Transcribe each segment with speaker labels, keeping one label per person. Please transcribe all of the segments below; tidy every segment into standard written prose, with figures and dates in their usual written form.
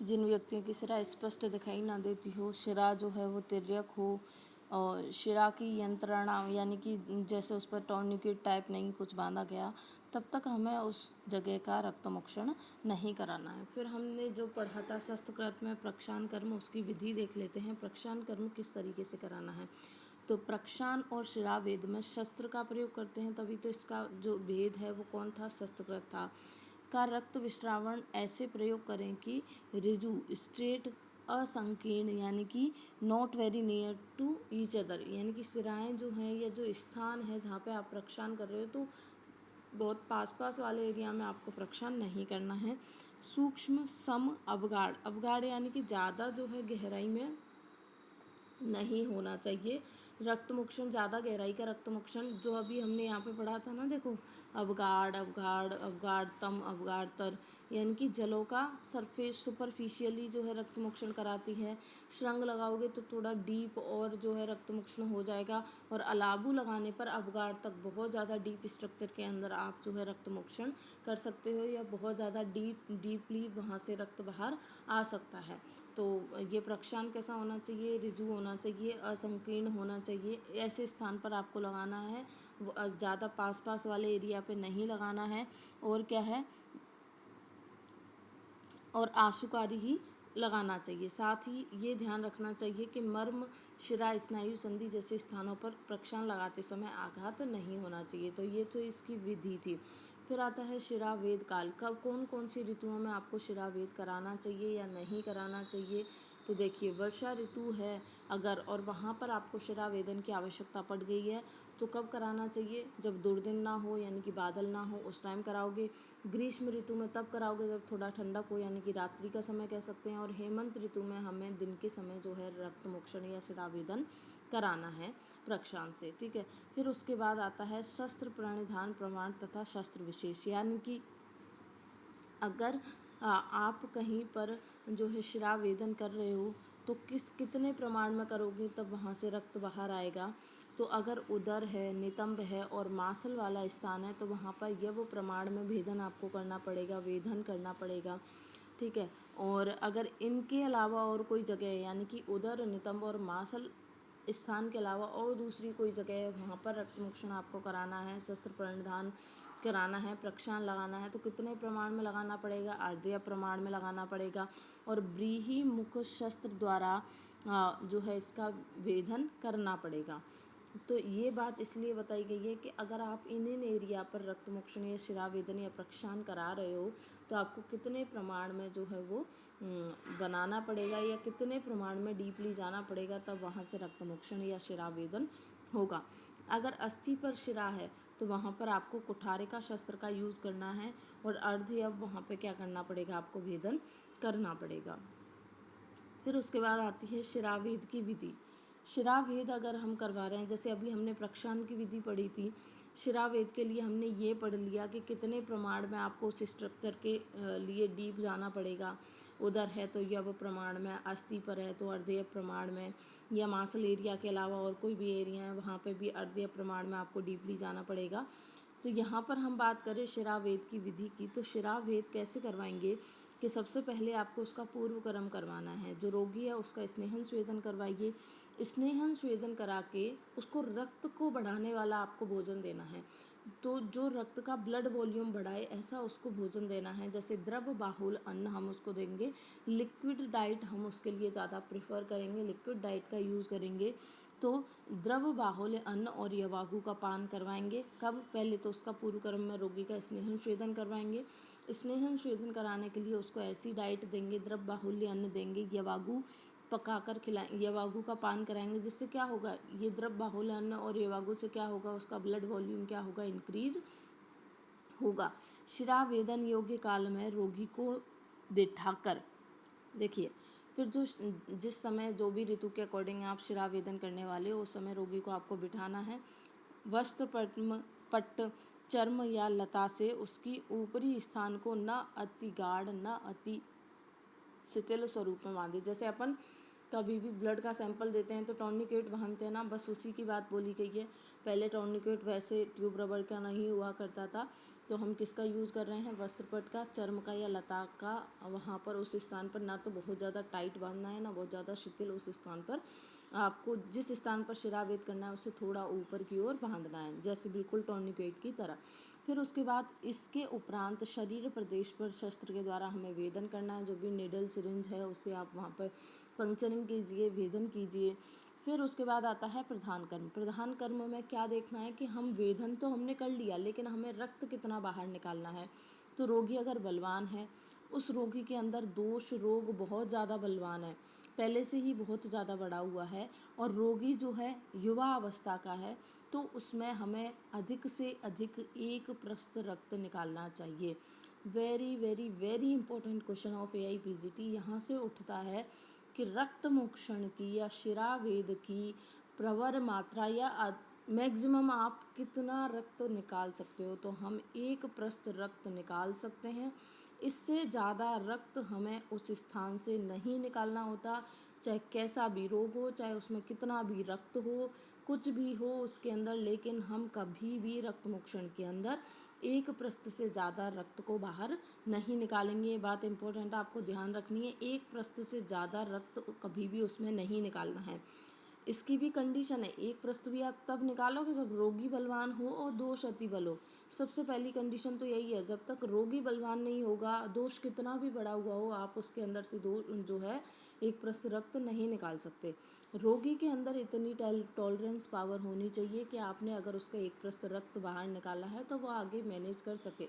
Speaker 1: जिन व्यक्तियों की शिरा स्पष्ट दिखाई ना देती हो, शिरा जो है वो तिर्यक हो, और शिरा की यंत्रणा यानी कि जैसे उस पर टॉर्निकेट टाइप नहीं कुछ बांधा गया, तब तक हमें उस जगह का रक्तमोक्षण नहीं कराना है। फिर हमने जो पढ़ा था शस्त्रकृत में प्रक्षालन कर्म, उसकी विधि देख लेते हैं। प्रक्षालन कर्म किस तरीके से कराना है। तो प्रक्षालन और शिरा वेद में शस्त्र का प्रयोग करते हैं, तभी तो इसका जो वेद है वो कौन था, शस्त्रकृत था। का रक्त विश्रावण ऐसे प्रयोग करें कि ऋजु, स्ट्रेट, असंकीर्ण यानी कि not very near to each other, यानी कि सिराएं जो हैं या जो स्थान है जहाँ पे आप प्रक्षालन कर रहे हो तो बहुत पास पास वाले एरिया में आपको प्रक्षालन नहीं करना है। सूक्ष्म, सम, अवगाढ़, अवगाढ़ यानी कि ज़्यादा जो है गहराई में नहीं होना चाहिए। रक्तमोक्षण, ज़्यादा गहराई का रक्तमोक्षण जो अभी हमने यहाँ पे पढ़ा था ना, देखो अवगाढ़, अवगाढ़, अवगाढ़तम, अवगाढ़तर, यानी कि जलों का सरफेस सुपरफिशियली जो है रक्तमोक्षण कराती है। श्रृंग लगाओगे तो थोड़ा डीप और जो है रक्तमोक्षण हो जाएगा, और अलाबू लगाने पर अवगाढ़ तक बहुत ज़्यादा डीप स्ट्रक्चर के अंदर आप जो है रक्तमोक्षण कर सकते हो, या बहुत ज़्यादा डीपली वहाँ से रक्त बाहर आ सकता है। तो ये प्रक्षालन कैसा होना चाहिए, ऋजु होना चाहिए, असंकीर्ण होना चाहिए। ऐसे स्थान पर आपको लगाना है, ज़्यादा पास पास वाले एरिया पे नहीं लगाना है। और क्या है, और आशुकारी ही लगाना चाहिए। साथ ही ये ध्यान रखना चाहिए कि मर्म, शिरा, स्नायु संधि जैसे स्थानों पर प्रक्षालन लगाते समय आघात नहीं होना चाहिए। तो ये तो इसकी विधि थी। फिर आता है शिरा वेद काल। कब कौन कौन सी ऋतुओं में आपको शिरा वेद कराना चाहिए या नहीं कराना चाहिए। तो देखिए, वर्षा ऋतु है अगर, और वहाँ पर आपको शिरा वेदन की आवश्यकता पड़ गई है, तो कब कराना चाहिए, जब दुर्दिन ना हो यानी कि बादल ना हो, उस टाइम कराओगे। ग्रीष्म ऋतु में तब कराओगे जब थोड़ा ठंडक हो, यानी कि रात्रि का समय कह सकते हैं। और हेमंत ऋतु में हमें दिन के समय जो है रक्तमोक्षण या शिरावेदन कराना है प्रक्षालन से, ठीक है। फिर उसके बाद आता है शस्त्र प्रणिधान प्रमाण तथा शस्त्र विशेष, यानी कि अगर आप कहीं पर जो है शिरावेदन कर रहे हो तो कितने प्रमाण में करोगे तब वहाँ से रक्त बाहर आएगा। तो अगर उदर है, नितंब है और मांसल वाला स्थान है तो वहाँ पर यह वो प्रमाण में भेदन आपको करना पड़ेगा, वेदन करना पड़ेगा, ठीक है। और अगर इनके अलावा और कोई जगह है, यानी कि उदर, नितंब और मांसल स्थान के अलावा और दूसरी कोई जगह है, वहाँ पर रक्तमोक्षण आपको कराना है, शस्त्र परिधान कराना है, प्रक्षालन लगाना है, तो कितने प्रमाण में लगाना पड़ेगा, आर्द्य प्रमाण में लगाना पड़ेगा। और व्रीहि मुख शस्त्र द्वारा जो है इसका वेधन करना पड़ेगा। तो ये बात इसलिए बताई गई है कि अगर आप इन एरिया पर रक्तमोक्षण या शिरावेदन या प्रक्षालन करा रहे हो तो आपको कितने प्रमाण में जो है वो बनाना पड़ेगा, या कितने प्रमाण में डीपली जाना पड़ेगा, तब वहाँ से रक्तमोक्षण या शिरावेदन होगा। अगर अस्थि पर शिरा है तो वहाँ पर आपको कुठारे का शस्त्र का यूज़ करना है, और अर्धयव वहाँ पे क्या करना पड़ेगा, आपको भेदन करना पड़ेगा। फिर उसके बाद आती है शिरावेद की विधि। शिरावेद अगर हम करवा रहे हैं, जैसे अभी हमने प्रक्षालन की विधि पढ़ी थी, शिरावेद के लिए हमने ये पढ़ लिया कि कितने प्रमाण में आपको उस स्ट्रक्चर के लिए डीप जाना पड़ेगा। उधर है तो यव प्रमाण में, अस्थि पर है तो अर्धेय प्रमाण में, या मांसल एरिया के अलावा और कोई भी एरिया है वहाँ पे भी अर्धेय प्रमाण में आपको डीपली जाना पड़ेगा। तो यहाँ पर हम बात करें शिरावेद की विधि की, तो शिरावेद कैसे करवाएंगे कि सबसे पहले आपको उसका पूर्व कर्म करवाना है। जो रोगी है उसका स्नेहन स्वेदन करवाइए। स्नेहन स्वेदन करा के उसको रक्त को बढ़ाने वाला आपको भोजन देना है। तो जो रक्त का ब्लड वॉल्यूम बढ़ाए ऐसा उसको भोजन देना है। जैसे द्रव बाहुल अन्न हम उसको देंगे, लिक्विड डाइट हम उसके लिए ज़्यादा प्रेफर करेंगे, लिक्विड डाइट का यूज़ करेंगे। तो द्रव बाहुल्य अन्न और यवागु का पान करवाएंगे। कब, पहले तो उसका पूर्व कर्म में रोगी का स्नेहन स्वेदन करवाएंगे। स्नेहन स्वेदन कराने के लिए उसको ऐसी डाइट देंगे, द्रव बाहुल्य अन्न देंगे, यवागु पकाकर खिलाएं, यवागु का पान कराएंगे, जिससे क्या होगा, ये द्रव बाहुल्य अन्न और यवागु से क्या होगा, उसका ब्लड वॉल्यूम क्या होगा, इंक्रीज होगा। शिरावेदन योग्य काल में रोगी को बिठाकर, देखिए, फिर जो जिस समय जो भी ऋतु के अकॉर्डिंग आप शिरावेदन करने वाले हो उस समय रोगी को आपको बिठाना है। वस्त्र पट्ट चर्म या लता से उसकी ऊपरी स्थान को न अति गाढ़ न अति शिथिल स्वरूप में बांधे। जैसे अपन कभी भी ब्लड का सैंपल देते हैं तो टॉर्निकेट बांधते हैं ना, बस उसी की बात बोली गई है। पहले टॉर्निकेट वैसे ट्यूब रबर का नहीं हुआ करता था, तो हम किसका यूज़ कर रहे हैं, वस्त्रपट का, चर्म का या लता का। वहाँ पर उस स्थान पर ना तो बहुत ज़्यादा टाइट बांधना है ना बहुत ज़्यादा शिथिल, उस स्थान पर आपको जिस स्थान पर शिरावेद करना है उसे थोड़ा ऊपर की ओर बांधना है, जैसे बिल्कुल टॉर्निकेट की तरह। फिर उसके बाद इसके उपरांत शरीर प्रदेश पर शस्त्र के द्वारा हमें वेदन करना है। जो भी निडल सिरिंज है उसे आप वहाँ पर पंक्चरिंग कीजिए, वेदन कीजिए। फिर उसके बाद आता है प्रधान कर्म। प्रधान कर्म में क्या देखना है कि हम वेदन तो हमने कर लिया, लेकिन हमें रक्त कितना बाहर निकालना है। तो रोगी अगर बलवान है, उस रोगी के अंदर दोष रोग बहुत ज़्यादा बलवान है, पहले से ही बहुत ज़्यादा बढ़ा हुआ है, और रोगी जो है युवा अवस्था का है, तो उसमें हमें अधिक से अधिक 1 प्रस्त रक्त निकालना चाहिए। Very very very important question of AIPGT यहाँ से उठता है कि रक्त मोक्षण की या शिरावेद की प्रवर मात्रा या मैक्सिमम आप कितना रक्त निकाल सकते हो। तो हम 1 प्रस्त रक्त निकाल सकते हैं, इससे ज़्यादा रक्त हमें उस स्थान से नहीं निकालना होता। चाहे कैसा भी रोग हो, चाहे उसमें कितना भी रक्त हो, कुछ भी हो उसके अंदर, लेकिन हम कभी भी रक्त मोक्षण के अंदर 1 प्रस्त से ज़्यादा रक्त को बाहर नहीं निकालेंगे। ये बात इंपॉर्टेंट आपको ध्यान रखनी है, 1 प्रस्त से ज़्यादा रक्त कभी भी उसमें नहीं निकालना है। इसकी भी कंडीशन है, 1 प्रस्त भी आप तब निकालोगे जब रोगी बलवान हो और दोष अति बल हो। सबसे पहली कंडीशन तो यही है, जब तक रोगी बलवान नहीं होगा, दोष कितना भी बड़ा हुआ हो, आप उसके अंदर से जो है 1 प्रस्त रक्त नहीं निकाल सकते। रोगी के अंदर इतनी टॉलरेंस पावर होनी चाहिए कि आपने अगर उसका 1 प्रस्त रक्त बाहर निकाला है तो वो आगे मैनेज कर सके।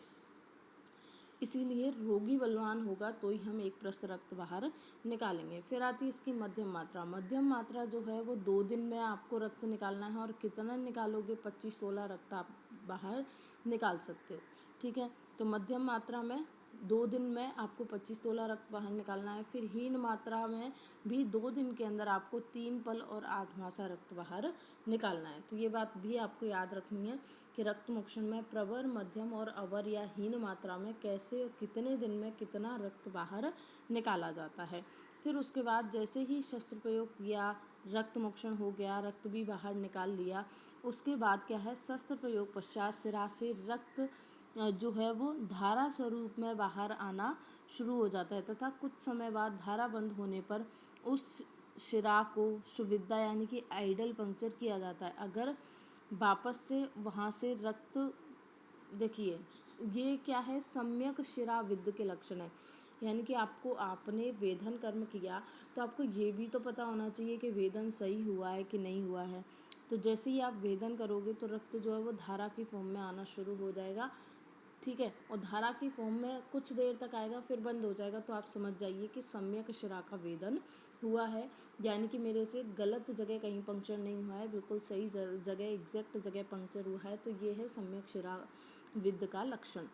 Speaker 1: इसीलिए रोगी बलवान होगा तो ही हम 1 प्रस्त रक्त बाहर निकालेंगे। फिर आती है इसकी मध्यम मात्रा। मध्यम मात्रा जो है वो 2 दिन में आपको रक्त निकालना है, और कितना निकालोगे, 25-16 रक्त आप बाहर निकाल सकते हो। ठीक है, तो मध्यम मात्रा में 2 दिन में आपको 25-16 रक्त बाहर निकालना है। फिर हीन मात्रा में भी 2 दिन के अंदर आपको 3 पल और 8 मासा रक्त बाहर निकालना है। तो ये बात भी आपको याद रखनी है कि रक्त मोक्षण में प्रवर, मध्यम और अवर या हीन मात्रा में कैसे कितने दिन में कितना रक्त बाहर निकाला जाता है। फिर उसके बाद जैसे ही शस्त्र प्रयोग किया, रक्त मोक्षण हो गया, रक्त भी बाहर निकाल लिया, उसके बाद क्या है, शस्त्र प्रयोग पश्चात सिरा से रक्त जो है वो धारा स्वरूप में बाहर आना शुरू हो जाता है, तथा कुछ समय बाद धारा बंद होने पर उस शिरा को सुविधा यानी कि आइडल पंक्चर किया जाता है। अगर वापस से वहाँ से रक्त, देखिए ये क्या है, सम्यक शिरा विद्ध के लक्षण है। यानी कि आपने वेदन कर्म किया तो आपको ये भी तो पता होना चाहिए कि वेदन सही हुआ है कि नहीं हुआ है। तो जैसे ही आप वेदन करोगे तो रक्त जो है वो धारा की फॉर्म में आना शुरू हो जाएगा। ठीक है, और धारा की फॉर्म में कुछ देर तक आएगा फिर बंद हो जाएगा। तो आप समझ जाइए कि सम्यक शिरा का वेदन हुआ है, यानी कि मेरे से गलत जगह कहीं पंक्चर नहीं हुआ है, बिल्कुल सही जगह एग्जैक्ट जगह पंक्चर हुआ है। तो ये है सम्यक शिरा विद्ध का लक्षण।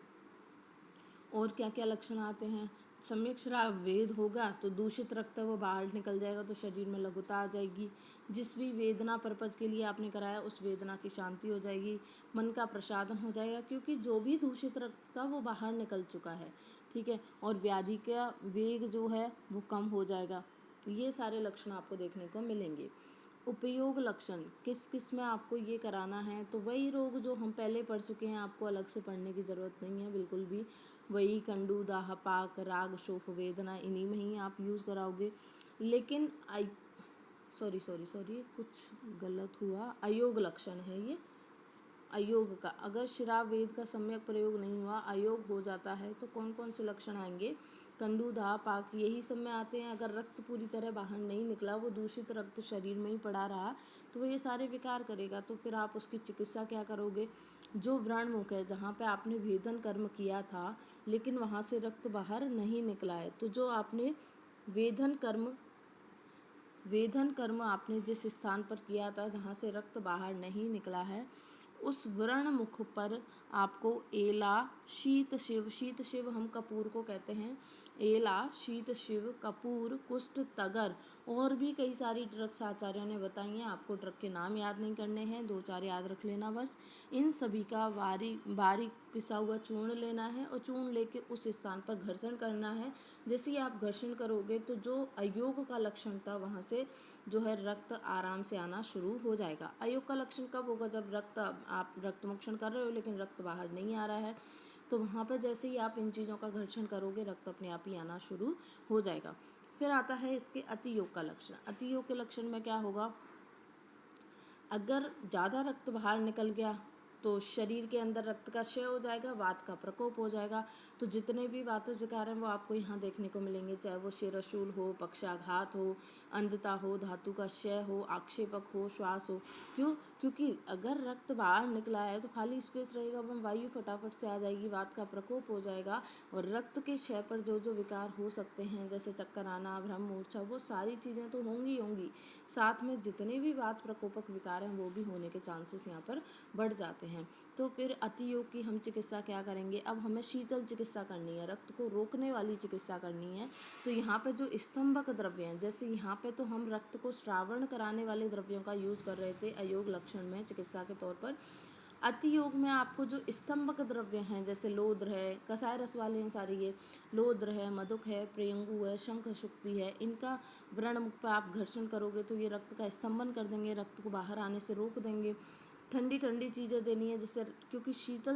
Speaker 1: और क्या क्या लक्षण आते हैं, सम्यक शिरा वेद होगा तो दूषित रक्त वो बाहर निकल जाएगा, तो शरीर में लघुता आ जाएगी। जिस भी वेदना पर्पज़ के लिए आपने कराया उस वेदना की शांति हो जाएगी, मन का प्रसादन हो जाएगा, क्योंकि जो भी दूषित रक्त था वो बाहर निकल चुका है। ठीक है, और व्याधि का वेग जो है वो कम हो जाएगा। ये सारे लक्षण आपको देखने को मिलेंगे। उपयोग लक्षण किस किस में आपको ये कराना है, तो वही रोग जो हम पहले पढ़ चुके हैं, आपको अलग से पढ़ने की ज़रूरत नहीं है बिल्कुल भी। वही कंडू, दाह, पाक, राग, शोफ, वेदना, इन्हीं में ही आप यूज़ कराओगे। लेकिन सॉरी कुछ गलत हुआ, अयोग लक्षण है ये, अयोग का। अगर शिरा वेद का सम्यक प्रयोग नहीं हुआ, अयोग हो जाता है, तो कौन कौन से लक्षण आएंगे, कंडू, दाह, पाक, यही सब में आते हैं। अगर रक्त पूरी तरह बाहर नहीं निकला, वो दूषित रक्त शरीर में ही पड़ा रहा, तो वो ये सारे विकार करेगा। तो फिर आप उसकी चिकित्सा क्या करोगे, जो व्रणमुख है, जहाँ पे आपने वेदन कर्म किया था लेकिन वहाँ से रक्त बाहर नहीं निकला है, तो जो आपने वेदन कर्म आपने जिस स्थान पर किया था जहाँ से रक्त बाहर नहीं निकला है, उस व्रण मुख पर आपको एला, शीत शिव हम कपूर को कहते हैं, एला, शीत शिव, कपूर, कुष्ठ, तगर, और भी कई सारी ड्रग्स आचार्यों ने बताई हैं। आपको ड्रग के नाम याद नहीं करने हैं, 2-4 याद रख लेना बस। इन सभी का बारीक पिसा हुआ चूर्ण लेना है, और चूर्ण लेके उस स्थान पर घर्षण करना है। जैसे ही आप घर्षण करोगे तो जो अयोग का लक्षण था वहाँ से जो है रक्त आराम से आना शुरू हो जाएगा। अयोग का लक्षण कब होगा, जब आप रक्त मोक्षण कर रहे हो लेकिन रक्त बाहर नहीं आ रहा है। तो वहाँ पर जैसे ही आप इन चीज़ों का घर्षण करोगे रक्त अपने आप ही आना शुरू हो जाएगा। फिर आता है इसके अतियोग का लक्षण। अतियोग के लक्षण में क्या होगा, अगर ज़्यादा रक्त बाहर निकल गया तो शरीर के अंदर रक्त का क्षय हो जाएगा, वात का प्रकोप हो जाएगा। तो जितने भी वातज विकार हैं वो आपको यहाँ देखने को मिलेंगे, चाहे वो शिरशूल हो, पक्षाघात हो, अंधता हो, धातु का क्षय हो, आक्षेपक हो, श्वास हो। क्यों? क्योंकि अगर रक्त बाहर निकला है तो खाली स्पेस रहेगा, वह वायु फटाफट से आ जाएगी, वात का प्रकोप हो जाएगा और रक्त के क्षय पर जो जो विकार हो सकते हैं जैसे चक्कर आना, भ्रम, मूर्छा, वो सारी चीज़ें तो होंगी। साथ में जितने भी वात प्रकोपक विकार हैं वो भी होने के चांसेस यहाँ पर बढ़ जाते हैं। तो फिर अतियोग की हम चिकित्सा क्या करेंगे, अब हमें शीतल चिकित्सा करनी है, रक्त को रोकने वाली चिकित्सा करनी है। तो यहाँ पे जो स्तंभक द्रव्य हैं, जैसे यहाँ पे तो हम रक्त को श्रावण कराने वाले द्रव्यों का यूज़ कर रहे थे अयोग लक्षण में चिकित्सा के तौर पर। अतियोग में आपको जो स्तंभक द्रव्य हैं जैसे लोद्र है, कसाय रस वाले हैं सारे, ये लोद्र है, मधुक है, प्रियंगु है, शंख शुक्ति है, इनका व्रणमुख पर आप घर्षण करोगे तो ये रक्त का स्तंभन कर देंगे, रक्त को बाहर आने से रोक देंगे। ठंडी ठंडी चीज़ें देनी है जिससे, क्योंकि शीत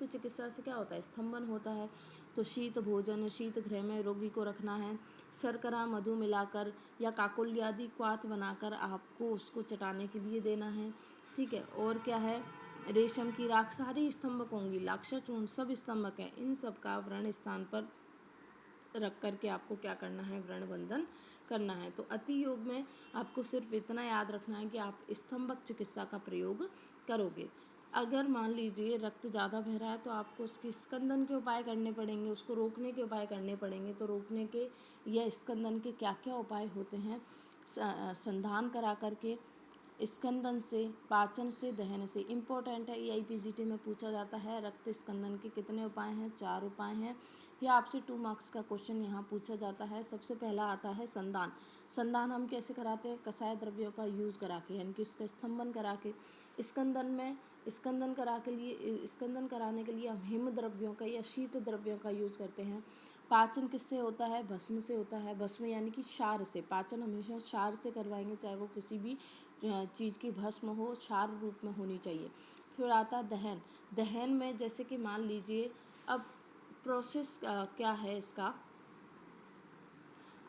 Speaker 1: चिकित्सा से क्या होता है, स्तंभन होता है। तो शीत भोजन, शीत गृह में रोगी को रखना है। शर्करा मधु मिलाकर या काकोली आदि क्वाथ बनाकर आपको उसको चटाने के लिए देना है। ठीक है, और क्या है, रेशम की राख, सारी स्तंभक होंगी, लाक्षा चूर्ण सब स्तंभक है, इन सब का व्रण स्थान पर रख करके आपको क्या करना है, व्रण बंधन करना है। तो अति योग में आपको सिर्फ इतना याद रखना है कि आप स्तंभक चिकित्सा का प्रयोग करोगे। अगर मान लीजिए रक्त ज़्यादा बह रहा है तो आपको उसके स्कंदन के उपाय करने पड़ेंगे, उसको रोकने के उपाय करने पड़ेंगे। तो रोकने के या स्कंदन के क्या क्या उपाय होते हैं, संधान करा करके, स्कंदन से, पाचन से, दहन से। इम्पोर्टेंट है, EIPGT में पूछा जाता है रक्त स्कंदन के कितने उपाय हैं, 4 उपाय हैं। या आपसे 2 मार्क्स का क्वेश्चन यहाँ पूछा जाता है। सबसे पहला आता है संधान। संधान हम कैसे कराते हैं, कसाय द्रव्यों का यूज़ करा के, यानी कि उसका स्तंभन करा के। स्कंदन कराने के लिए हम हिम द्रव्यों का या शीत द्रव्यों का यूज़ करते हैं। पाचन किससे होता है, भस्म से होता है। भस्म यानी कि क्षार से, पाचन हमेशा क्षार से करवाएंगे, चाहे वो किसी भी चीज़ की भस्म हो, क्षार रूप में होनी चाहिए। फिर आता है दहन। दहन में जैसे कि मान लीजिए, अब प्रोसेस क्या है इसका,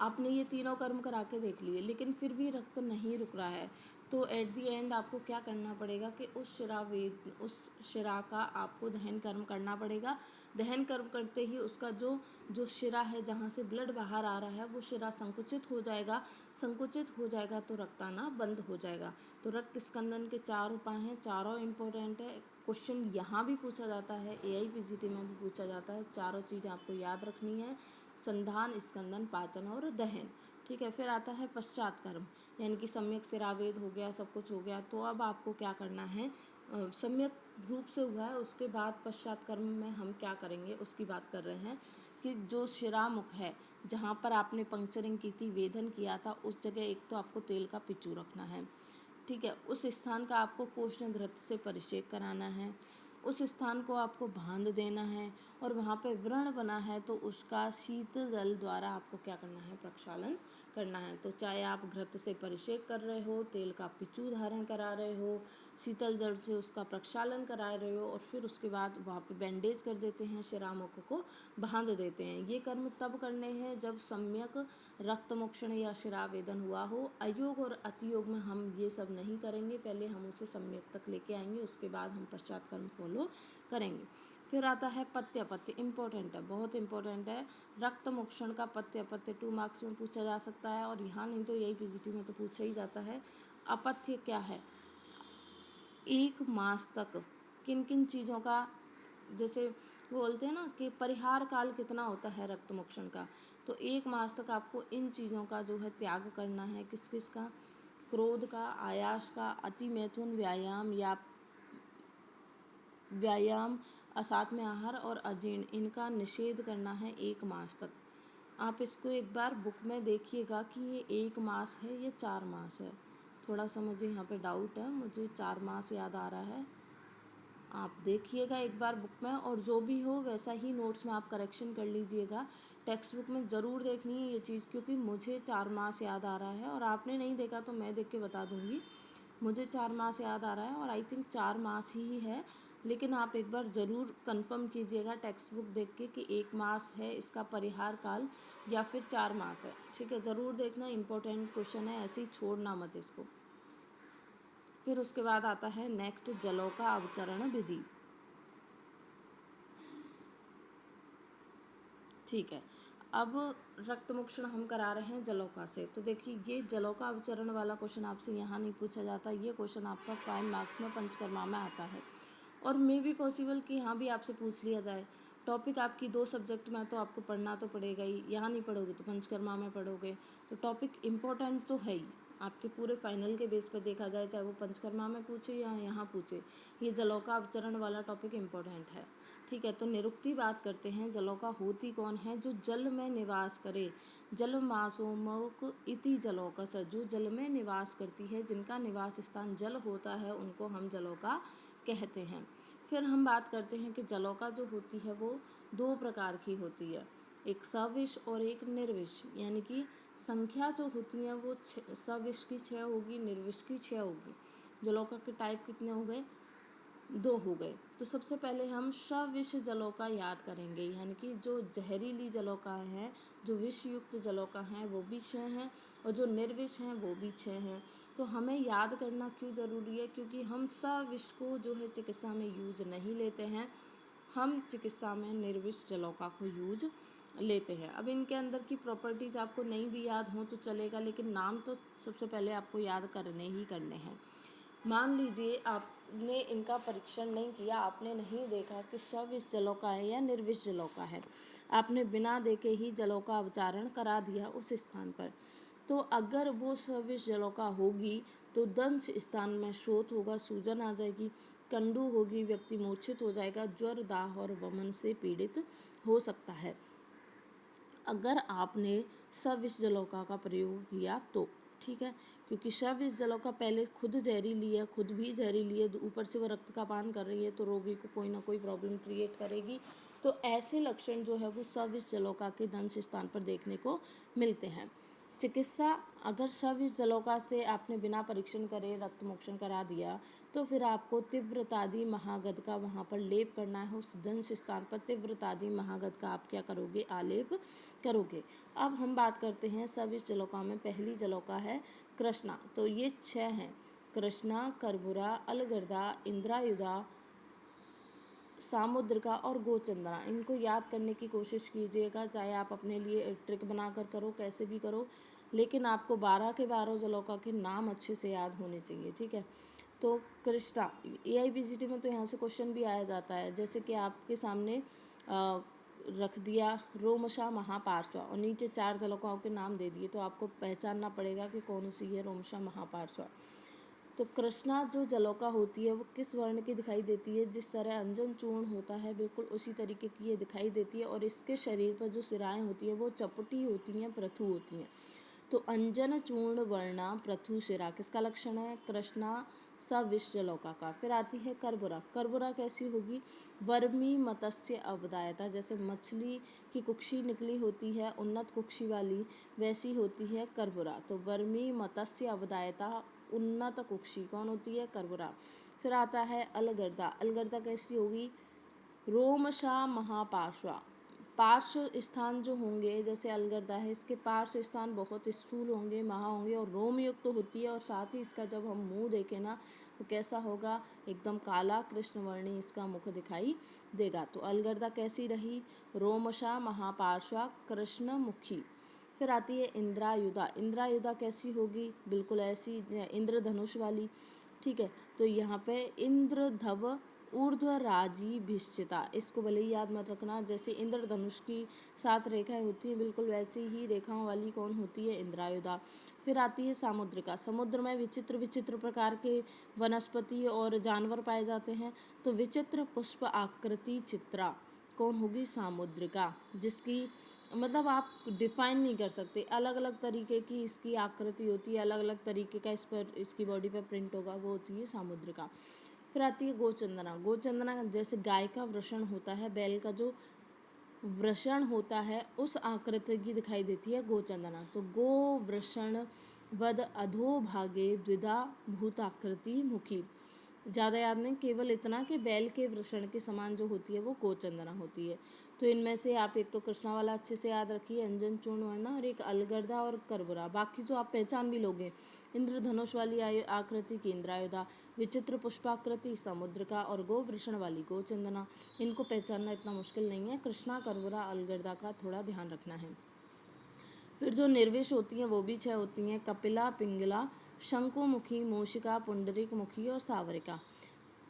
Speaker 1: आपने ये तीनों कर्म करा के देख लिए लेकिन फिर भी रक्त नहीं रुक रहा है, तो एट दी एंड आपको क्या करना पड़ेगा कि उस शिरा का आपको दहन कर्म करना पड़ेगा। दहन कर्म करते ही उसका जो शिरा है जहाँ से ब्लड बाहर आ रहा है वो शिरा संकुचित हो जाएगा। संकुचित हो जाएगा तो रक्त आना बंद हो जाएगा। तो रक्त स्कंदन के 4 उपाय हैं, चारों इम्पोर्टेंट है। क्वेश्चन यहाँ भी पूछा जाता है, EIPGT में भी पूछा जाता है। चारों चीज़ आपको याद रखनी है, संधान, स्कंदन, पाचन और दहन। ठीक है, फिर आता है पश्चात कर्म, यानी कि सम्यक सिरावेद हो गया, सब कुछ हो गया। तो अब आपको क्या करना है, सम्यक रूप से हुआ है, उसके बाद पश्चात कर्म में हम क्या करेंगे उसकी बात कर रहे हैं कि जो शिरामुख है जहाँ पर आपने पंक्चरिंग की थी, वेदन किया था, उस जगह एक तो आपको तेल का पिचू रखना है। ठीक है, उस स्थान का आपको कोष्ण घृत से परिषेक कराना है, उस स्थान को आपको बांध देना है, और वहाँ पे व्रण बना है तो उसका शीतल जल द्वारा आपको क्या करना है, प्रक्षालन करना है। तो चाहे आप घृत से परिषेक कर रहे हो, तेल का पिचू धारण करा रहे हो, शीतल जल से उसका प्रक्षालन करा रहे हो, और फिर उसके बाद वहाँ पे बैंडेज कर देते हैं, शिरामुख को बांध देते हैं। ये कर्म तब करने हैं जब सम्यक रक्तमोक्षण या शिरावेदन हुआ हो। अयोग और अतियोग में हम ये सब नहीं करेंगे, पहले हम उसे सम्यक तक लेके आएंगे, उसके बाद हम पश्चात कर्म फॉलो करेंगे। फिर आता है पथ्य अपत्य, इम्पोर्टेंट है, बहुत इंपॉर्टेंट है। रक्त मोक्षण का पथ्य अपत्य 2 मार्क्स में पूछा जा सकता है, और यहाँ नहीं तो EIPGT में तो पूछा ही जाता है। अपथ्य क्या है, 1 मास तक किन किन चीज़ों का, जैसे बोलते हैं ना कि परिहार काल कितना होता है रक्त मोक्षण का, तो 1 मास तक आपको इन चीज़ों का जो है त्याग करना है। किस किस का, क्रोध का, आयास का, अति मैथुन, व्यायाम, साथ में आहार और अजीर्ण, इनका निषेध करना है 1 मास तक। आप इसको एक बार बुक में देखिएगा कि ये 1 मास है, ये 4 मास है। थोड़ा सा मुझे यहाँ पे डाउट है, मुझे 4 मास याद आ रहा है, आप देखिएगा एक बार बुक में, और जो भी हो वैसा ही नोट्स में आप करेक्शन कर लीजिएगा। टेक्स्ट बुक में ज़रूर देखनी है ये चीज़, क्योंकि मुझे 4 मास याद आ रहा है, और आपने नहीं देखा तो मैं देख के बता दूँगी। मुझे 4 मास याद आ रहा है, और आई थिंक 4 मास ही है। लेकिन आप एक बार ज़रूर कंफर्म कीजिएगा टेक्स्ट बुक देख के कि 1 मास है इसका परिहार काल या फिर 4 मास है। ठीक है, ज़रूर देखना, इम्पोर्टेंट क्वेश्चन है, ऐसे ही छोड़ना मत इसको। फिर उसके बाद आता है नेक्स्ट जलों का अवचरण विधि। ठीक है, अब रक्तमोक्षण हम करा रहे हैं जलोका से। तो देखिए, ये जलोका अवचरण वाला क्वेश्चन आपसे यहाँ नहीं पूछा जाता, ये क्वेश्चन आपका 5 मार्क्स में पंचकर्मा में आता है। और मे भी पॉसिबल कि यहाँ भी आपसे पूछ लिया जाए। टॉपिक आपकी 2 सब्जेक्ट में तो आपको पढ़ना तो पड़ेगा ही, यहाँ नहीं पढ़ोगे तो पंचकर्मा में पढ़ोगे। तो टॉपिक इम्पोर्टेंट तो है ही, आपके पूरे फाइनल के बेस पर देखा जाए, चाहे वो पंचकर्मा में पूछे या यहाँ पूछे, ये जलोका अवचरण वाला टॉपिक इम्पोर्टेंट है। ठीक है, तो निरुक्ति बात करते हैं। जलोका होती कौन है? जो जल में निवास करे। जल मासोमक इति जलौकस, जो जल में निवास करती है, जिनका निवास स्थान जल होता है, उनको हम जलौका कहते हैं। फिर हम बात करते हैं कि जलौका जो होती है वो 2 प्रकार की होती है, एक सविष और एक निर्विष। यानी कि संख्या जो होती है वो सविष की 6 होगी, निर्विष की 6 होगी। जलौका के टाइप कितने हो गए? 2 हो गए। तो सबसे पहले हम सविष जलौका याद करेंगे, यानी कि जो जहरीली जलौका है, जो विषयुक्त जलौका हैं वो भी 6 हैं, और जो निर्विष हैं वो भी 6 हैं। तो हमें याद करना क्यों ज़रूरी है? क्योंकि हम सविष को जो है चिकित्सा में यूज नहीं लेते हैं, हम चिकित्सा में निर्विष जलौका को यूज लेते हैं। अब इनके अंदर की प्रॉपर्टीज़ आपको नहीं भी याद हो तो चलेगा, लेकिन नाम तो सबसे पहले आपको याद करने ही करने हैं। मान लीजिए आपने इनका परीक्षण नहीं किया, आपने नहीं देखा कि सविष जलौका है या निर्विष जलौका है, आपने बिना देखे ही जलौका उच्चारण करा दिया उस स्थान पर। तो अगर वो सविष जलौका होगी तो दंश स्थान में शोथ होगा, सूजन आ जाएगी, कंडू होगी, व्यक्ति मूर्छित हो जाएगा, ज्वर, दाह और वमन से पीड़ित हो सकता है। अगर आपने सविष जलौका का प्रयोग किया तो ठीक है, क्योंकि सविष जलौका पहले खुद जहरीली है, खुद भी जहरीली है, ऊपर से वो रक्त का पान कर रही है, तो रोगी को कोई ना कोई प्रॉब्लम क्रिएट करेगी। तो ऐसे लक्षण जो है वो सविष जलौका के दंश स्थान पर देखने को मिलते हैं। चिकित्सा, अगर सविष जलौका से आपने बिना परीक्षण करे रक्तमोक्षण करा दिया तो फिर आपको तीव्रतादि महागध का वहाँ पर लेप करना है, उस दंश स्थान पर तीव्रतादि महागध का आप क्या करोगे? आलेप करोगे। अब हम बात करते हैं सविष जलौका में। पहली जलौका है कृष्णा, तो ये 6 हैं, कृष्णा, करबुरा, अलगर्दा, इंद्रायुधा, सामुद्रिका और गोचंद्रा। इनको याद करने की कोशिश कीजिएगा, चाहे आप अपने लिए ट्रिक बनाकर करो, कैसे भी करो, लेकिन आपको 12 के 12 जलौका के नाम अच्छे से याद होने चाहिए। ठीक है, तो कृष्णा, AIBGT में तो यहाँ से क्वेश्चन भी आया जाता है, जैसे कि आपके सामने रख दिया रोमशा महापार्श्वा और नीचे 4 जलौकाओं के नाम दे दिए, तो आपको पहचानना पड़ेगा कि कौन सी है रोमशा महापार्श्वा। तो कृष्णा जो जलौका होती है वो किस वर्ण की दिखाई देती है? जिस तरह अंजन चूर्ण होता है बिल्कुल उसी तरीके की ये दिखाई देती है, और इसके शरीर पर जो सिराएं होती हैं वो चपटी होती हैं, पृथु होती हैं। तो अंजन चूर्ण वर्णा पृथु शिरा किसका लक्षण है? कृष्णा सविष जलौका का। फिर आती है करबुरा। करबुरा कैसी होगी? वर्मी मत्स्य अवदायता, जैसे मछली की कुक्षी निकली होती है उन्नत कुक्षी वाली, वैसी होती है करबुरा। तो वर्मी मत्स्य अवदायता उन्नत कुक्षी कौन होती है? करबुरा। फिर आता है अलगर्दा। अलगर्दा कैसी होगी? रोमशा महापार्श्वा। पार्श्व स्थान जो होंगे, जैसे अलगर्दा है, इसके पार्श्व स्थान बहुत स्थूल होंगे, महा होंगे और रोमयुक्त तो होती है, और साथ ही इसका जब हम मुंह देखें ना तो कैसा होगा? एकदम काला कृष्णवर्णी इसका मुख दिखाई देगा। तो अलगर्दा कैसी रही? रोमशा महापार्श्वा कृष्णमुखी। फिर आती है इंद्रायुधा। इंद्रायुधा कैसी होगी? बिल्कुल ऐसी इंद्रधनुष वाली। ठीक है, तो यहाँ पे इंद्रधव ऊर्ध्वराजी भिष्चिता, इसको भले ही याद मत रखना, जैसे इंद्रधनुष की 7 रेखाएं होती हैं बिल्कुल वैसी ही रेखाओं वाली कौन होती है? इंद्रायुधा। फिर आती है सामुद्रिका। समुद्र में विचित्र विचित्र प्रकार के वनस्पति और जानवर पाए जाते हैं, तो विचित्र पुष्प आकृति चित्रा कौन होगी? सामुद्रिका, जिसकी मतलब आप डिफाइन नहीं कर सकते, अलग अलग तरीके की इसकी आकृति होती है, अलग अलग तरीके का इस पर इसकी बॉडी पर प्रिंट होगा, वो होती है सामुद्रिका। फिर आती है गोचंदना। गोचंदना जैसे गाय का वृषण होता है, बैल का जो वृषण होता है उस आकृति की दिखाई देती है गोचंदना। तो गो वृषण वद अधोभागे द्विधा भूताकृति मुखी। ज़्यादा याद नहीं, केवल इतना कि बैल के वृषण के समान जो होती है वो गोचंदना होती है। तो इनमें से आप एक तो कृष्णा वाला अच्छे से याद रखिए, अंजन चूर्ण वर्णा, और एक अलगर्दा और करबरा, बाकी तो आप पहचान भी लोगे। इंद्रधनुष वाली आकृति की इंद्रायुधा, विचित्र पुष्पाकृति समुद्र का, और गो वृषण वाली गोचंदना। इनको पहचानना इतना मुश्किल नहीं है, कृष्णा करबरा अलगर्दा का थोड़ा ध्यान रखना है। फिर जो निर्विष होती हैं वो भी 6 होती हैं, कपिला, पिंगला, शंकुमुखी, मूषिका, पुंडरीक मुखी और सावरिका।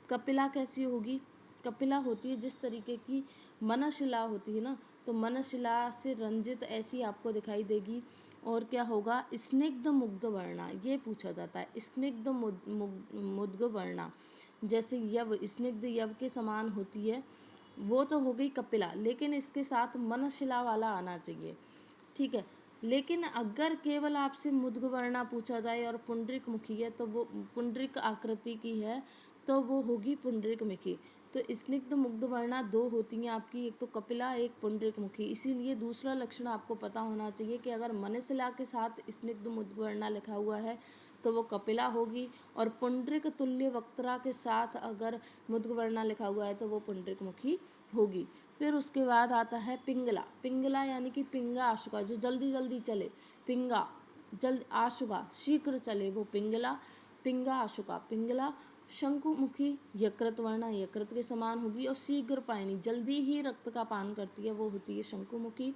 Speaker 1: कपिला कैसी होगी? कपिला होती है जिस तरीके की मनशिला होती है ना, तो मनशिला से रंजित ऐसी आपको दिखाई देगी। और क्या होगा? स्निग्ध मुग्ध वर्णा, ये पूछा जाता है। स्निग्ध मुग्ध वर्णा, जैसे यव, स्निग्ध यव के समान होती है, वो तो हो गई कपिला, लेकिन इसके साथ मनशिला वाला आना चाहिए, ठीक है। लेकिन अगर केवल आपसे मुद्गवर्णा पूछा जाए और पुंडरिक मुखी है, तो वो पुंडरिक आकृति की है, तो वो होगी पुंडरिक मुखी। तो स्निग्ध मुग्ध वर्णा 2 होती हैं आपकी, एक तो कपिला, एक पुंडरिक मुखी। इसीलिए दूसरा लक्षण आपको पता होना चाहिए कि अगर मनशिला के साथ स्निग्ध मुग्ध वर्णा लिखा हुआ है तो वो कपिला होगी, और पुंडरिक तुल्य वक्त्रा के साथ अगर मुद्गवर्णा लिखा हुआ है तो वो पुंडरिक मुखी होगी। फिर उसके बाद आता है पिंगला। पिंगला यानी कि पिंगा आशुका, जो जल्दी जल्दी चले, पिंगा जल्द, आशुका शीघ्र चले, वो पिंगला, पिंगा आशुका पिंगला। शंकुमुखी यकृत वर्णा, यकृत के समान होगी, और शीघ्र पायनी, जल्दी ही रक्त का पान करती है, वो होती है शंकुमुखी।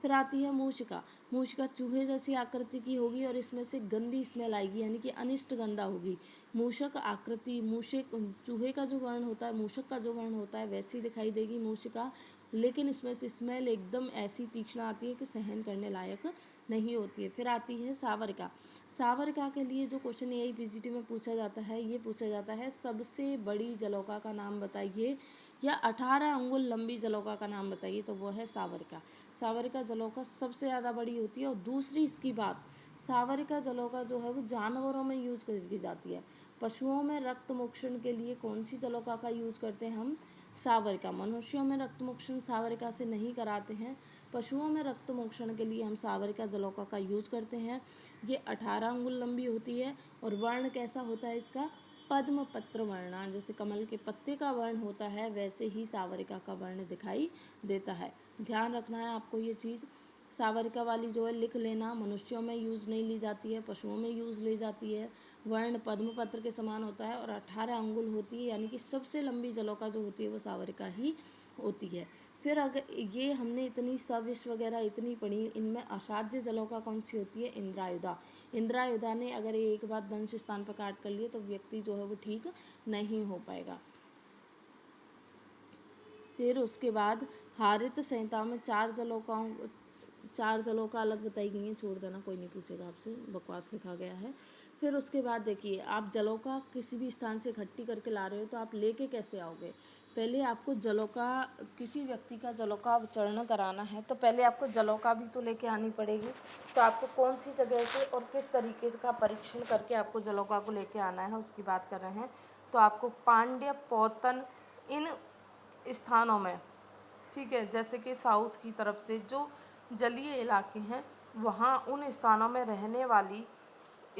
Speaker 1: फिर आती है मूषिका। मूषिका चूहे जैसी आकृति की होगी और इसमें से गंदी स्मेल आएगी, यानी कि अनिष्ट गंधा होगी। मूषक आकृति, मूषक चूहे का जो वर्ण होता है, मूषक का जो वर्ण होता है, वैसी दिखाई देगी मूषिका, लेकिन इसमें से स्मेल एकदम ऐसी तीक्ष्ण आती है कि सहन करने लायक नहीं होती है। फिर आती है सावरिका। सावरिका के लिए जो क्वेश्चन यही पीजीटी में पूछा जाता है, ये पूछा जाता है सबसे बड़ी जलौका का नाम बताइए, या 18 अंगुल लंबी जलौका का नाम बताइए, तो वो है सावरिका। सावरिका जलौका सबसे ज़्यादा बड़ी होती है। और दूसरी इसकी बात, सावरिका जलौका जो है वो जानवरों में यूज की जाती है। पशुओं में रक्त मोक्षण के लिए कौन सी जलौका का यूज करते हैं हम? सावरिका। मनुष्यों में रक्त मोक्षण सावरिका से नहीं कराते हैं, पशुओं में रक्त मोक्षण के लिए हम सावरिका जलौका का यूज करते हैं। ये 18 अंगुल लंबी होती है, और वर्ण कैसा होता है इसका? पद्म पत्र वर्णा, जैसे कमल के पत्ते का वर्ण होता है वैसे ही सावरिका का वर्ण दिखाई देता है। ध्यान रखना है आपको ये चीज़। सावरिका वाली जो है लिख लेना, मनुष्यों में यूज़ नहीं ली जाती है, पशुओं में यूज़ ली जाती है। वर्ण पद्म पत्र के समान होता है और 18 अंगुल होती है, यानी कि सबसे लंबी जलौका जो होती है वो सावरिका ही होती है। फिर अगर ये हमने इतनी सविश वगैरह इतनी पढ़ी, इनमें असाध्य जलौका कौन सी होती है? इंद्रायुधा। इंद्रायुधा ने अगर एक बार दंश स्थान पर काट कर लिए तो व्यक्ति जो है वो ठीक नहीं हो पाएगा। फिर उसके बाद हारित संहिता में 4 जलौका अलग बताई गई हैं, छोड़ देना, कोई नहीं पूछेगा आपसे, बकवास लिखा गया है। फिर उसके बाद देखिए, आप जलौका किसी भी स्थान से इकट्ठी करके ला रहे हो तो आप लेके कैसे आओगे? पहले आपको जलौका, किसी व्यक्ति का जलौका अवचरण कराना है तो पहले आपको जलौका भी तो लेके आनी पड़ेगी। तो आपको कौन सी जगह से और किस तरीके का परीक्षण करके आपको जलौका को लेके आना है उसकी बात कर रहे हैं। तो आपको पांड्य, पौतन, इन स्थानों में, ठीक है, जैसे कि साउथ की तरफ से जो जलीय इलाके हैं वहाँ उन स्थानों में रहने वाली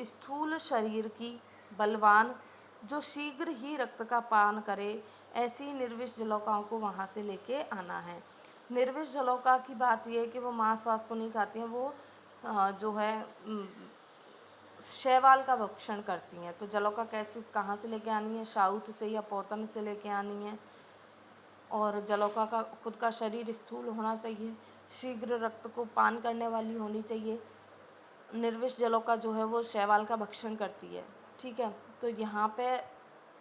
Speaker 1: स्थूल शरीर की, बलवान, जो शीघ्र ही रक्त का पान करे, ऐसी निर्विष जलौकाओं को वहाँ से लेके आना है। निर्विष जलौका की बात यह है कि वो मांस वास को नहीं खाती हैं, वो जो है शैवाल का भक्षण करती हैं। तो जलौका कैसे, कहाँ से लेके आनी है? साउथ से या पौतन से लेके आनी है। और जलौका का खुद का शरीर स्थूल होना चाहिए, शीघ्र रक्त को पान करने वाली होनी चाहिए। निर्विष जलौका जो है वो शैवाल का भक्षण करती है, ठीक है। तो यहाँ पे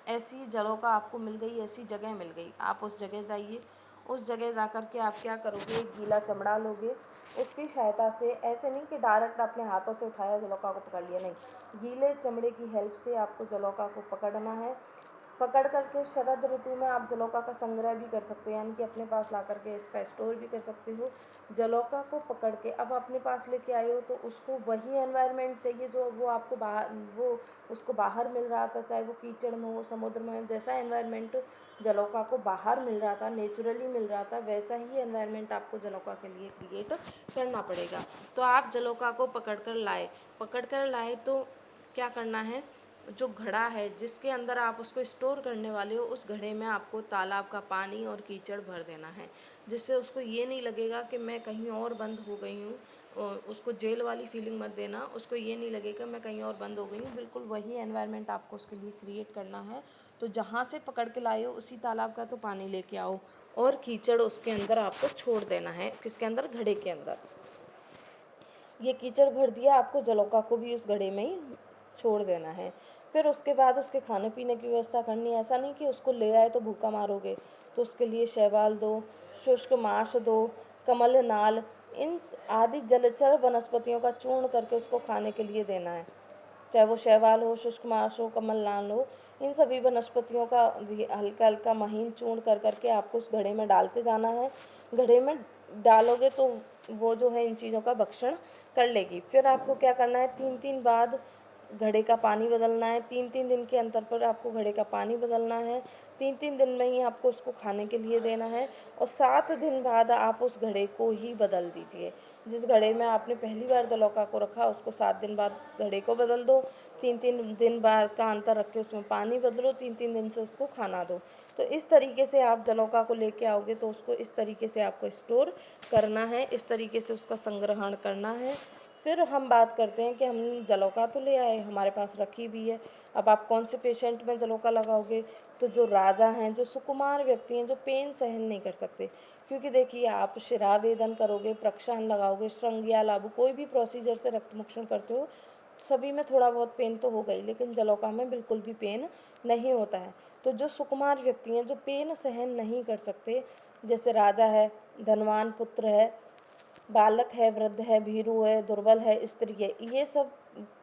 Speaker 1: ऐसी जलौका आपको मिल गई, ऐसी जगह मिल गई, आप उस जगह जाइए। उस जगह जा कर के आप क्या करोगे? गीला चमड़ा लोगे, उसकी सहायता से, ऐसे नहीं कि डायरेक्ट अपने हाथों से उठाया जलौका को पकड़ लिया, नहीं, गीले चमड़े की हेल्प से आपको जलौका को पकड़ना है। पकड़ करके शरद ऋतु में आप जलौका का संग्रह भी कर सकते हो, यानी कि अपने पास ला करके इसका स्टोर भी कर सकते हो। जलौका को पकड़ के अब अपने पास लेके आए हो तो उसको वही एनवायरनमेंट चाहिए जो वो आपको बाहर, वो उसको बाहर मिल रहा था, चाहे वो कीचड़ में हो, समुद्र में हो, जैसा एनवायरनमेंट जलौका को बाहर मिल रहा था, नेचुरली मिल रहा था, वैसा ही एनवायरनमेंट आपको जलौका के लिए क्रिएट करना पड़ेगा। तो आप जलौका को पकड़ कर लाए तो क्या करना है? जो घड़ा है जिसके अंदर आप उसको स्टोर करने वाले हो, उस घड़े में आपको तालाब का पानी और कीचड़ भर देना है, जिससे उसको ये नहीं लगेगा कि मैं कहीं और बंद हो गई हूँ। और उसको जेल वाली फीलिंग मत देना, उसको ये नहीं लगेगा मैं कहीं और बंद हो गई हूँ। बिल्कुल वही एनवायरनमेंट आपको उसके लिए क्रिएट करना है। तो जहाँ से पकड़ के लाए हो उसी तालाब का तो पानी लेके आओ, और कीचड़ उसके अंदर आपको छोड़ देना है। किसके अंदर? घड़े के अंदर। ये कीचड़ भर दिया, आपको जलौका को भी उस घड़े में ही छोड़ देना है। फिर उसके बाद उसके खाने पीने की व्यवस्था करनी है। ऐसा नहीं कि उसको ले आए तो भूखा मारोगे, तो उसके लिए शैवाल दो, शुष्क मांस दो, कमल नाल, इन आदि जलचर वनस्पतियों का चूर्ण करके उसको खाने के लिए देना है। चाहे वो शैवाल हो, शुष्क मांस हो, कमल नाल हो, इन सभी वनस्पतियों का हल्का हल्का महीन चूर्ण कर करके आपको उस घड़े में डालते जाना है। घड़े में डालोगे तो वो जो है इन चीज़ों का भक्षण कर लेगी। फिर आपको क्या करना है, 3 दिन बाद घड़े का पानी बदलना है। 3 दिन के अंतर पर आपको घड़े का पानी बदलना है। 3 दिन में ही आपको उसको खाने के लिए देना है। और 7 दिन बाद आप उस घड़े को ही बदल दीजिए। जिस घड़े में आपने पहली बार जलौका को रखा, उसको 7 दिन बाद घड़े को बदल दो। 3 दिन बाद का अंतर रख के उसमें पानी बदलो। 3 दिन से उसको खाना दो। तो इस तरीके से आप जलौका को लेके आओगे तो उसको इस तरीके से आपको स्टोर करना है, इस तरीके से उसका संग्रहण करना है। फिर हम बात करते हैं कि हम जलौका तो ले आए, हमारे पास रखी भी है। अब आप कौन से पेशेंट में जलौका लगाओगे? तो जो राजा हैं, जो सुकुमार व्यक्ति हैं, जो पेन सहन नहीं कर सकते। क्योंकि देखिए, आप शिरावेदन करोगे, प्रक्षालन लगाओगे, श्रृंगिया लागू, कोई भी प्रोसीजर से रक्त मोक्षण करते हो, सभी में थोड़ा बहुत पेन तो होगा ही, लेकिन जलौका में बिल्कुल भी पेन नहीं होता है। तो जो सुकुमार व्यक्ति हैं, जो पेन सहन नहीं कर सकते, जैसे राजा है, धनवान पुत्र है, बालक है, वृद्ध है, भीरू है, दुर्बल है, स्त्री है, ये सब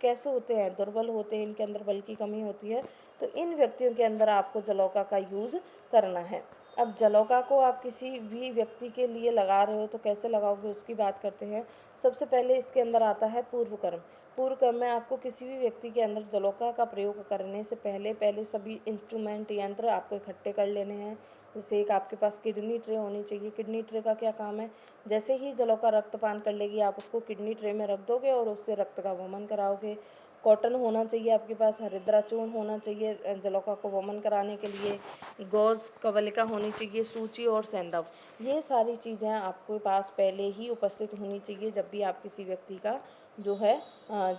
Speaker 1: कैसे होते हैं? दुर्बल होते हैं, इनके अंदर बल की कमी होती है। तो इन व्यक्तियों के अंदर आपको जलौका का यूज़ करना है। अब जलौका को आप किसी भी व्यक्ति के लिए लगा रहे हो तो कैसे लगाओगे उसकी बात करते हैं। सबसे पहले इसके अंदर आता है पूर्व कर्म। पूर्व कर्म में आपको किसी भी व्यक्ति के अंदर जलौका का प्रयोग करने से पहले पहले सभी इंस्ट्रूमेंट, यंत्र आपको इकट्ठे कर लेने हैं। जैसे एक आपके पास किडनी ट्रे होनी चाहिए। किडनी ट्रे का क्या काम है? जैसे ही जलौका रक्तपान कर लेगी, आप उसको किडनी ट्रे में रख दोगे और उससे रक्त का वमन कराओगे। कॉटन होना चाहिए आपके पास, हरिद्रा चूर्ण होना चाहिए जलौका को वमन कराने के लिए, गौज कवलिका होनी चाहिए, सूची और सेंधव। ये सारी चीज़ें आपके पास पहले ही उपस्थित होनी चाहिए जब भी आप किसी व्यक्ति का जो है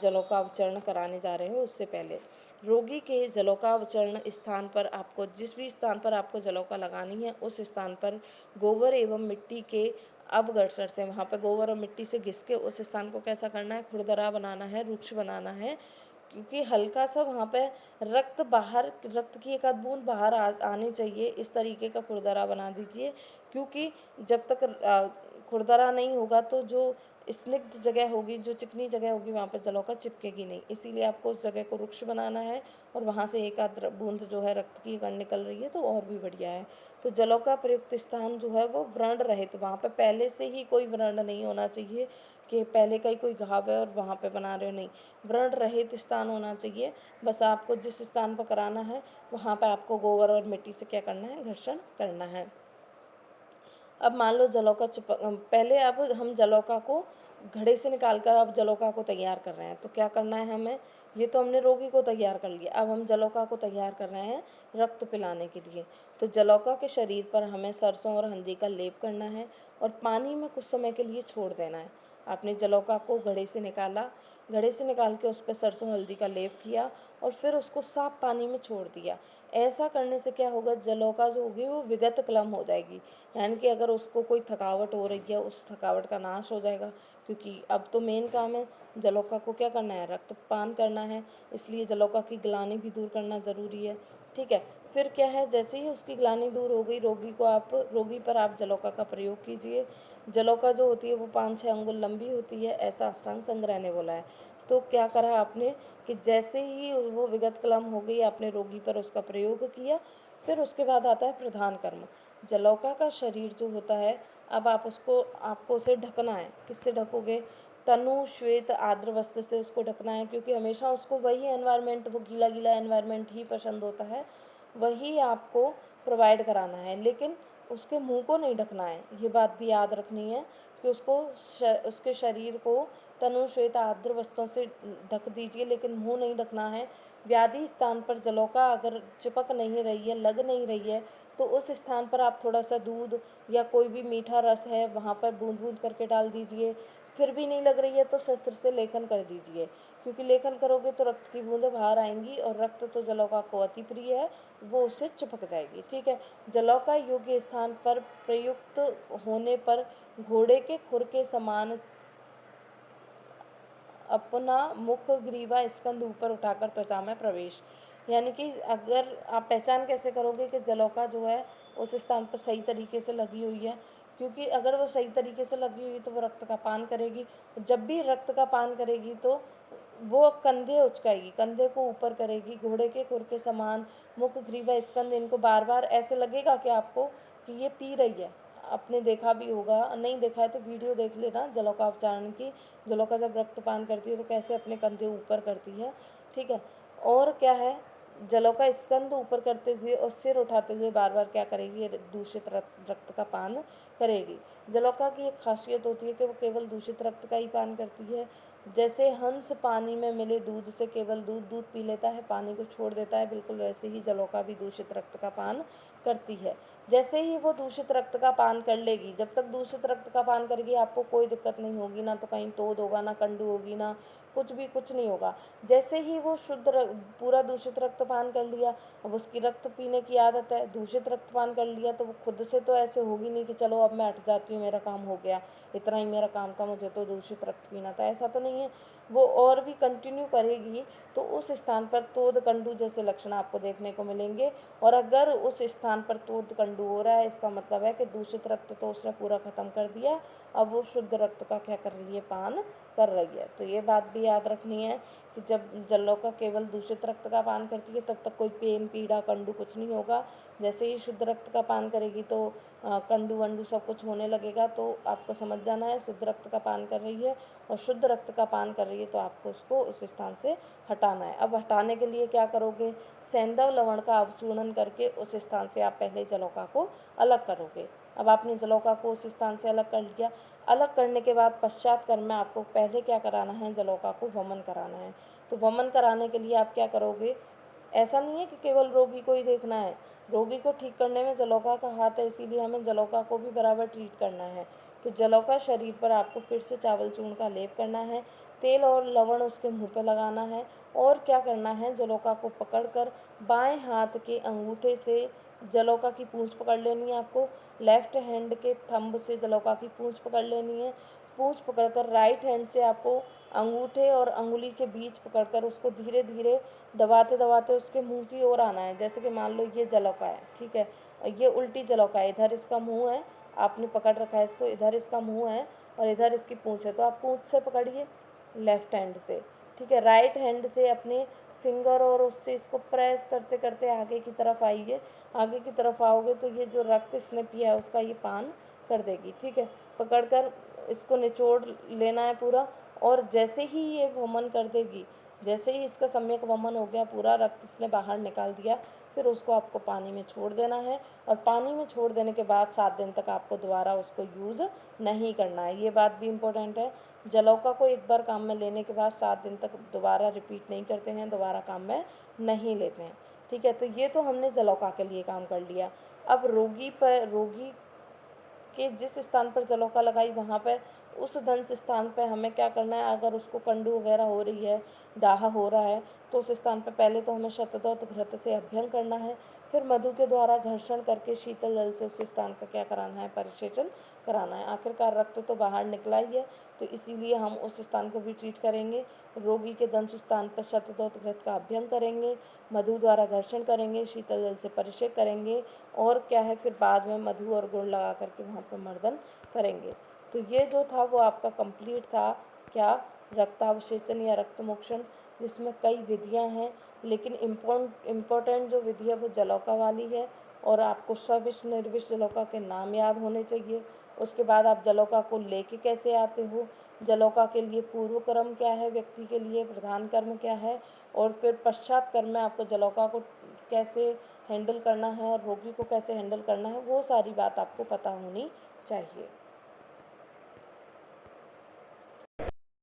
Speaker 1: जलौका अवचरण कराने जा रहे हो उससे पहले। रोगी के जलौका अवचरण स्थान पर आपको, जिस भी स्थान पर आपको जलौका लगानी है, उस स्थान पर गोबर एवं मिट्टी के अवघर्षण से, वहाँ पे गोबर और मिट्टी से घिस के उस स्थान को कैसा करना है? खुरदरा बनाना है, रुक्ष बनाना है। क्योंकि हल्का सा वहाँ पे रक्त की एक आध बूंद बाहर आनी चाहिए, इस तरीके का खुरदरा बना दीजिए। क्योंकि जब तक खुरदरा नहीं होगा तो जो स्निग्ध जगह होगी, जो चिकनी जगह होगी, वहाँ पर जलौका चिपकेगी नहीं। इसीलिए आपको उस जगह को रुक्ष बनाना है और वहाँ से एक आध बूंद जो है रक्त की अगर निकल रही है तो और भी बढ़िया है। तो जलौका प्रयुक्त स्थान जो है वो व्रण रहित, वहाँ पे पहले से ही कोई व्रण नहीं होना चाहिए कि पहले का ही कोई घाव है और वहाँ पे बना रहे हो, नहीं। व्रण रहित स्थान होना चाहिए। बस आपको जिस स्थान पर कराना है वहाँ पर आपको गोबर और मिट्टी से क्या करना है? घर्षण करना है। अब मान लो जलौका पहले अब हम जलौका को घड़े से निकाल कर अब जलौका को तैयार कर रहे हैं, तो क्या करना है हमें? ये तो हमने रोगी को तैयार कर लिया, अब हम जलौका को तैयार कर रहे हैं रक्त पिलाने के लिए। तो जलौका के शरीर पर हमें सरसों और हल्दी का लेप करना है और पानी में कुछ समय के लिए छोड़ देना है। आपने जलौका को घड़े से निकाला, घड़े से निकाल के उस पर सरसों हल्दी का लेप किया और फिर उसको साफ पानी में छोड़ दिया। ऐसा करने से क्या होगा? जलौका जो होगी वो विगत क्लम हो जाएगी, यानी कि अगर उसको कोई थकावट हो रही है, उस थकावट का नाश हो जाएगा। क्योंकि अब तो मेन काम है जलौका को क्या करना है? रक्तपान करना है, इसलिए जलौका की ग्लानि भी दूर करना ज़रूरी है। ठीक है, फिर क्या है? जैसे ही उसकी ग्लानि दूर हो गई, रोगी पर आप जलौका का प्रयोग कीजिए। जलौका जो होती है वो 5-6 अंगुल लंबी होती है, ऐसा अष्टांग संग्रह ने बोला है। तो क्या करा आपने कि जैसे ही वो विगत कलम हो गई, आपने रोगी पर उसका प्रयोग किया। फिर उसके बाद आता है प्रधान कर्म। जलौका का शरीर जो होता है, अब आपको उसे ढकना है। किससे ढकोगे? तनु श्वेत आर्द्र वस्त्र से उसको ढकना है, क्योंकि हमेशा उसको वही एनवायरनमेंट, वो गीला गीला एनवायरनमेंट ही पसंद होता है, वही आपको प्रोवाइड कराना है। लेकिन उसके मुंह को नहीं ढकना है, ये बात भी याद रखनी है कि उसके शरीर को तनु श्वेत आर्द्र वस्त्रों से ढक दीजिए, लेकिन मुंह नहीं ढकना है। व्याधि स्थान पर जलौका अगर चिपक नहीं रही है, लग नहीं रही है, तो उस स्थान पर आप थोड़ा सा दूध या कोई भी मीठा रस है वहाँ पर बूंद बूंद करके डाल दीजिए। फिर भी नहीं लग रही है तो शस्त्र से लेखन कर दीजिए, क्योंकि लेखन करोगे तो रक्त की बूंदें बाहर आएंगी और रक्त तो जलौका को अति प्रिय है, वो उससे चिपक जाएगी। ठीक है। जलौका योग्य स्थान पर प्रयुक्त होने पर घोड़े के खुर के समान अपना मुख, ग्रीवा, स्कंद ऊपर उठाकर त्वचा में प्रवेश। यानी कि अगर आप पहचान कैसे करोगे कि जलौका जो है उस स्थान पर सही तरीके से लगी हुई है, क्योंकि अगर वो सही तरीके से लगी हुई तो वो रक्त का पान करेगी। जब भी रक्त का पान करेगी तो वो कंधे उचकाएगी, कंधे को ऊपर करेगी, घोड़े के खुर के समान मुख, ग्रीवा, स्कंद, इनको बार बार ऐसे लगेगा कि आपको कि ये पी रही है। आपने देखा भी होगा, नहीं देखा है तो वीडियो देख लेना जलौका उच्चारण की। जलौका जब रक्तपान करती है तो कैसे अपने कंधे ऊपर करती है। ठीक है। और क्या है, जलौका स्कंद ऊपर करते हुए और सिर उठाते हुए बार बार क्या करेगी, दूषित रक्त का पान करेगी। जलौका की एक खासियत होती है कि वो केवल दूषित रक्त का ही पान करती है। जैसे हंस पानी में मिले दूध से केवल दूध पी लेता है, पानी को छोड़ देता है, बिल्कुल वैसे ही जलौका भी दूषित रक्त का पान करती है। जैसे ही वो दूषित रक्त का पान कर लेगी, जब तक दूषित रक्त का पान करेगी आपको कोई दिक्कत नहीं होगी, ना तो कहीं तोद होगा, ना कंडू होगी, ना कुछ नहीं होगा। जैसे ही वो पूरा दूषित रक्त पान कर लिया, अब उसकी रक्त पीने की आदत है, दूषित रक्त पान कर लिया तो वो खुद से तो ऐसे होगी नहीं कि चलो अब मैं हट जाती हूँ, मेरा काम हो गया, इतना ही मेरा काम था, मुझे तो दूषित रक्त पीना था, ऐसा तो नहीं है। वो और भी कंटिन्यू करेगी तो उस स्थान पर तोद कंडू जैसे लक्षण आपको देखने को मिलेंगे। और अगर उस स्थान पर तोद कंडू हो रहा है, इसका मतलब है कि दूषित रक्त तो उसने पूरा खत्म कर दिया, अब वो शुद्ध रक्त का क्या कर रही है, पान कर रही है। तो ये बात भी याद रखनी है कि जब जलौका केवल दूषित रक्त का पान करती है तब तक कोई पेन, पीड़ा, कंडू कुछ नहीं होगा। जैसे ही शुद्ध रक्त का पान करेगी तो कंडू वंडू सब कुछ होने लगेगा, तो आपको समझ जाना है शुद्ध रक्त का पान कर रही है और शुद्ध रक्त का पान कर रही है तो आपको उसको उस स्थान से हटाना है। अब हटाने के लिए क्या करोगे, सैंधव लवण का अवचूर्णन करके उस स्थान से आप पहले जलौका को अलग करोगे। अब आपने जलौका को उस स्थान से अलग कर लिया। अलग करने के बाद पश्चात कर्म में आपको पहले क्या कराना है, जलौका को वमन कराना है। तो वमन कराने के लिए आप क्या करोगे, ऐसा नहीं है कि केवल रोगी को ही देखना है, रोगी को ठीक करने में जलौका का हाथ है, इसीलिए हमें जलौका को भी बराबर ट्रीट करना है। तो जलौका शरीर पर आपको फिर से चावल चूर्ण का लेप करना है, तेल और लवण उसके मुंह पे लगाना है। और क्या करना है, जलौका को पकड़कर बाएं हाथ के अंगूठे से जलौका की पूंछ पकड़ लेनी है आपको, लेफ्ट हैंड के थंब से जलौका की पूंछ पकड़ लेनी है। पूंछ पकड़कर राइट हैंड से आपको अंगूठे और अंगुली के बीच पकड़कर उसको धीरे धीरे दबाते दबाते उसके मुंह की ओर आना है। जैसे कि मान लो ये जलौका है, ठीक है, और ये उल्टी जलौका है, इधर इसका मुंह है, आपने पकड़ रखा है इसको, इधर इसका मुंह है और इधर इसकी पूंछ है, तो आप पूंछ से पकड़िए लेफ्ट हैंड से। ठीक है, राइट हैंड से अपने फिंगर और उससे इसको प्रेस करते करते आगे की तरफ आइए। आगे की तरफ आओगे तो ये जो रक्त इसने पिया है उसका ये पान कर देगी। ठीक है, पकड़कर इसको निचोड़ लेना है पूरा। और जैसे ही ये वमन कर देगी, जैसे ही इसका सम्यक वमन हो गया, पूरा रक्त इसने बाहर निकाल दिया, फिर उसको आपको पानी में छोड़ देना है। और पानी में छोड़ देने के बाद 7 दिन तक आपको दोबारा उसको यूज़ नहीं करना है। ये बात भी इम्पोर्टेंट है, जलौका को एक बार काम में लेने के बाद 7 दिन तक दोबारा रिपीट नहीं करते हैं, दोबारा काम में नहीं लेते हैं। ठीक है, तो ये तो हमने जलौका के लिए काम कर लिया। अब रोगी के जिस स्थान पर जलौका लगाई वहाँ पर उस दंश स्थान पर हमें क्या करना है, अगर उसको कंडू वगैरह हो रही है, दाह हो रहा है, तो उस स्थान पर पहले तो हमें शतदौत घृत से अभ्यंग करना है, फिर मधु के द्वारा घर्षण करके शीतल जल से उस स्थान का क्या कराना है, परिसेचन कराना है। आखिरकार रक्त तो बाहर निकला ही है, तो इसीलिए हम उस स्थान को भी ट्रीट करेंगे। रोगी के दंश स्थान पर शतदौत घृत का अभ्यंग करेंगे, मधु द्वारा घर्षण करेंगे, शीतल जल से परिषेक करेंगे, और क्या है, फिर बाद में मधु और गुड़ लगा करके वहाँ पर मर्दन करेंगे। तो ये जो था वो आपका कंप्लीट था, क्या, रक्तावशेचन या रक्तमोक्षण, जिसमें कई विधियां हैं, लेकिन इम्पोर्टेंट जो विधि है वो जलौका वाली है। और आपको सविष निर्विष जलौका के नाम याद होने चाहिए। उसके बाद आप जलौका को लेके कैसे आते हो, जलौका के लिए पूर्व कर्म क्या है, व्यक्ति के लिए प्रधान कर्म क्या है, और फिर पश्चात कर्म में आपको जलौका को कैसे हैंडल करना है और रोगी को कैसे हैंडल करना है, वो सारी बात आपको पता होनी चाहिए।